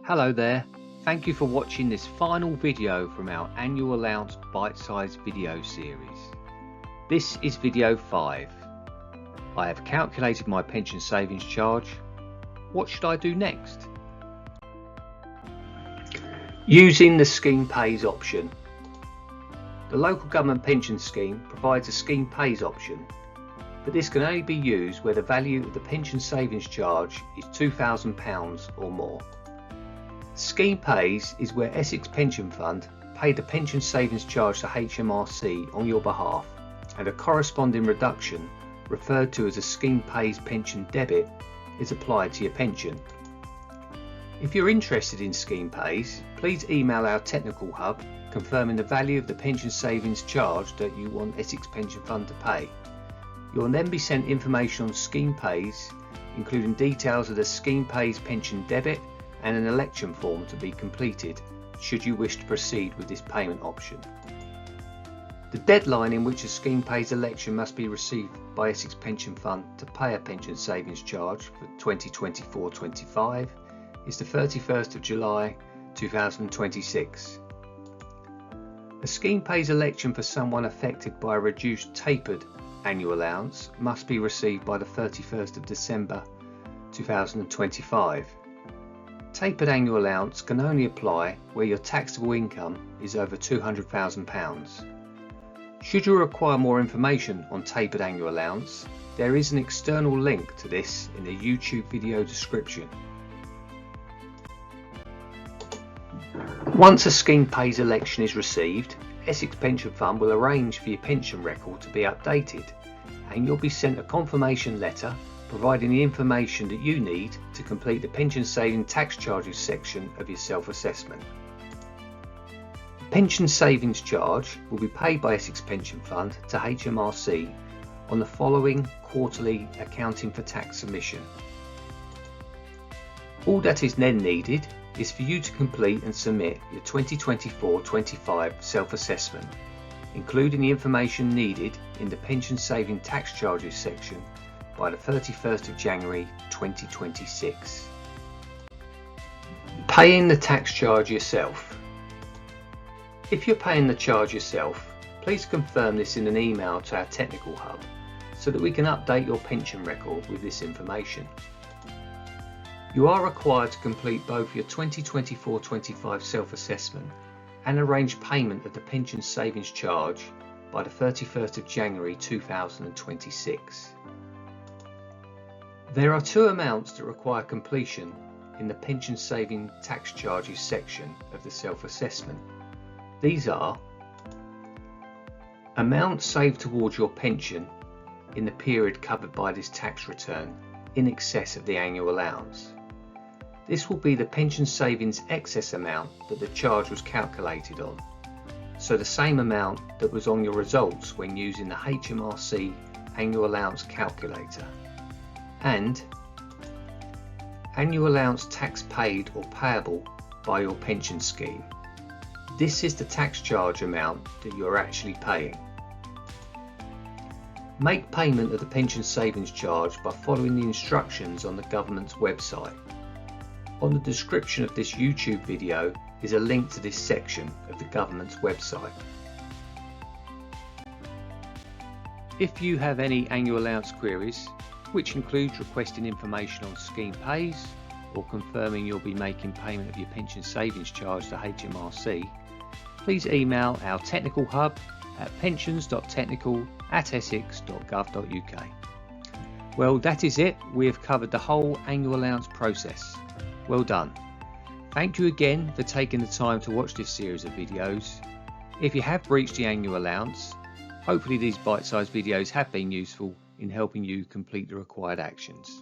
Hello there, thank you for watching this final video from our annual allowance bite-sized video series. This is video 5. I have calculated my pension savings charge. What should I do next? Using the scheme pays option. The local government pension scheme provides a scheme pays option, but this can only be used where the value of the pension savings charge is £2,000 or more. Scheme pays is where Essex Pension Fund pay the pension savings charge to HMRC on your behalf, and a corresponding reduction, referred to as a scheme pays pension debit, is applied to your pension. If you're interested in scheme pays, please email our technical hub confirming the value of the pension savings charge that you want Essex Pension Fund to pay. You will then be sent information on scheme pays, including details of the scheme pays pension debit and an election form to be completed should you wish to proceed with this payment option. The deadline in which a scheme pays election must be received by Essex Pension Fund to pay a pension savings charge for 2024-25 is the 31st of July 2026. A scheme pays election for someone affected by a reduced tapered annual allowance must be received by the 31st of December 2025. Tapered annual allowance can only apply where your taxable income is over £200,000. Should you require more information on tapered annual allowance, there is an external link to this in the YouTube video description. Once a scheme pays election is received, Essex Pension Fund will arrange for your pension record to be updated, and you'll be sent a confirmation letter providing the information that you need to complete the pension saving tax charges section of your self-assessment. Pension savings charge will be paid by Essex Pension Fund to HMRC on the following quarterly accounting for tax submission. All that is then needed is for you to complete and submit your 2024-25 self-assessment, including the information needed in the pension saving tax charges section by the 31st of January 2026. Paying the tax charge yourself. If you're paying the charge yourself, please confirm this in an email to our technical hub so that we can update your pension record with this information. You are required to complete both your 2024-25 self-assessment and arrange payment of the pension savings charge by the 31st of January 2026. There are two amounts that require completion in the pension saving tax charges section of the self-assessment. These are amounts saved towards your pension in the period covered by this tax return in excess of the annual allowance. This will be the pension savings excess amount that the charge was calculated on, so the same amount that was on your results when using the HMRC annual allowance calculator. And annual allowance tax paid or payable by your pension scheme. This is the tax charge amount that you are actually paying. Make payment of the pension savings charge by following the instructions on the government's website. On the description of this YouTube video is a link to this section of the government's website. If you have any annual allowance queries, which includes requesting information on scheme pays or confirming you'll be making payment of your pension savings charge to HMRC, please email our technical hub at pensions.technical@essex.gov.uk. Well, that is it. We have covered the whole annual allowance process. Well done. Thank you again for taking the time to watch this series of videos. If you have breached the annual allowance, hopefully these bite-sized videos have been useful in helping you complete the required actions.